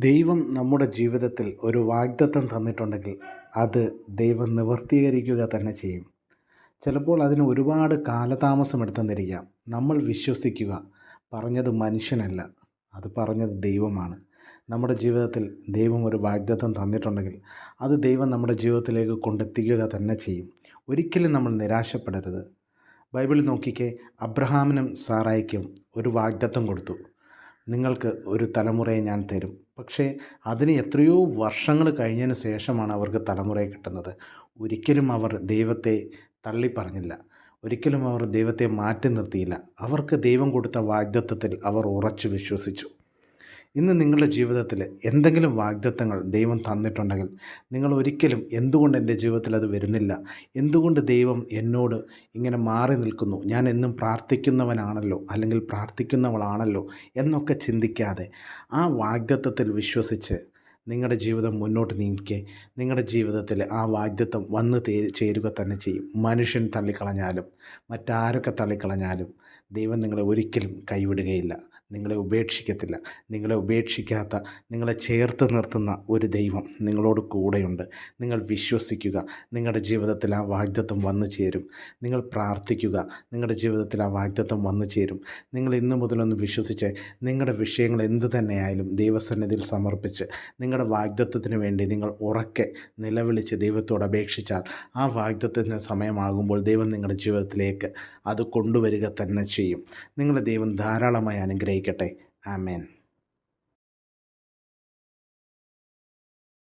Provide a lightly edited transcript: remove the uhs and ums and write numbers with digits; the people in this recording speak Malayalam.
ദൈവം നമ്മുടെ ജീവിതത്തിൽ ഒരു വാഗ്ദത്തം തന്നിട്ടുണ്ടെങ്കിൽ അത് ദൈവം നിവർത്തീകരിക്കുക തന്നെ ചെയ്യും. ചിലപ്പോൾ അതിന് ഒരുപാട് കാലതാമസം എടുത്തെന്നിരിക്കാം. നമ്മൾ വിശ്വസിക്കുക, പറഞ്ഞത് മനുഷ്യനല്ല, അത് പറഞ്ഞത് ദൈവമാണ്. നമ്മുടെ ജീവിതത്തിൽ ദൈവം ഒരു വാഗ്ദത്തം തന്നിട്ടുണ്ടെങ്കിൽ അത് ദൈവം നമ്മുടെ ജീവിതത്തിലേക്ക് കൊണ്ടെത്തിക്കുക തന്നെ ചെയ്യും. ഒരിക്കലും നമ്മൾ നിരാശപ്പെടരുത്. ബൈബിളിൽ നോക്കിക്കേ, അബ്രഹാമിനും സാറായിക്കും ഒരു വാഗ്ദത്തം കൊടുത്തു. നിങ്ങൾക്ക് ഒരു തലമുറയെ ഞാൻ തരും. പക്ഷേ അതിന് എത്രയോ വർഷങ്ങൾ കഴിഞ്ഞതിന് ശേഷമാണ് അവർക്ക് തലമുറയെ കിട്ടുന്നത്. ഒരിക്കലും അവർ ദൈവത്തെ തള്ളിപ്പറഞ്ഞില്ല. ഒരിക്കലും അവർ ദൈവത്തെ മാറ്റി നിർത്തിയില്ല. അവർക്ക് ദൈവം കൊടുത്ത വാഗ്ദത്തത്തിൽ അവർ ഉറച്ചു വിശ്വസിച്ചു. ഇന്ന് നിങ്ങളുടെ ജീവിതത്തിൽ എന്തെങ്കിലും വാഗ്ദത്തങ്ങൾ ദൈവം തന്നിട്ടുണ്ടെങ്കിൽ നിങ്ങൾ ഒരിക്കലും എന്തുകൊണ്ട് എൻ്റെ ജീവിതത്തിൽ അത് വരുന്നില്ല, എന്തുകൊണ്ട് ദൈവം എന്നോട് ഇങ്ങനെ മാറി നിൽക്കുന്നു, ഞാൻ എന്നും പ്രാർത്ഥിക്കുന്നവനാണല്ലോ അല്ലെങ്കിൽ പ്രാർത്ഥിക്കുന്നവളാണല്ലോ എന്നൊക്കെ ചിന്തിക്കാതെ ആ വാഗ്ദത്തത്തിൽ വിശ്വസിച്ച് നിങ്ങളുടെ ജീവിതം മുന്നോട്ട് നീങ്ങിക്കെ നിങ്ങളുടെ ജീവിതത്തിൽ ആ വാഗ്ദത്തം വന്ന് ചേരുക തന്നെ ചെയ്യും. മനുഷ്യൻ തള്ളിക്കളഞ്ഞാലും മറ്റാരൊക്കെ തള്ളിക്കളഞ്ഞാലും ദൈവം നിങ്ങളെ ഒരിക്കലും കൈവിടുകയില്ല, നിങ്ങളെ ഉപേക്ഷിക്കത്തില്ല. നിങ്ങളെ ഉപേക്ഷിക്കാത്ത, നിങ്ങളെ ചേർത്ത് നിർത്തുന്ന ഒരു ദൈവം നിങ്ങളോട് കൂടെയുണ്ട്. നിങ്ങൾ വിശ്വസിക്കുക, നിങ്ങളുടെ ജീവിതത്തിൽ ആ വാഗ്ദത്തം വന്നു ചേരും. നിങ്ങൾ പ്രാർത്ഥിക്കുക, നിങ്ങളുടെ ജീവിതത്തിൽ ആ വാഗ്ദത്തം വന്നു ചേരും. നിങ്ങൾ ഇന്നു മുതലൊന്ന് വിശ്വസിച്ച് നിങ്ങളുടെ വിഷയങ്ങൾ എന്തു തന്നെയായാലും ദൈവസന്നിധിയിൽ സമർപ്പിച്ച് നിങ്ങളുടെ വാഗ്ദത്തത്തിന് വേണ്ടി നിങ്ങൾ ഉറക്കെ നിലവിളിച്ച് ദൈവത്തോട് അപേക്ഷിച്ചാൽ ആ വാഗ്ദത്തത്തിന് സമയമാകുമ്പോൾ ദൈവം നിങ്ങളുടെ ജീവിതത്തിലേക്ക് അത് കൊണ്ടുവരിക തന്നെ ചെയ്യും. നിങ്ങളെ ദൈവം ധാരാളമായി അനുഗ്രഹിക്കട്ടെ. ആമേൻ.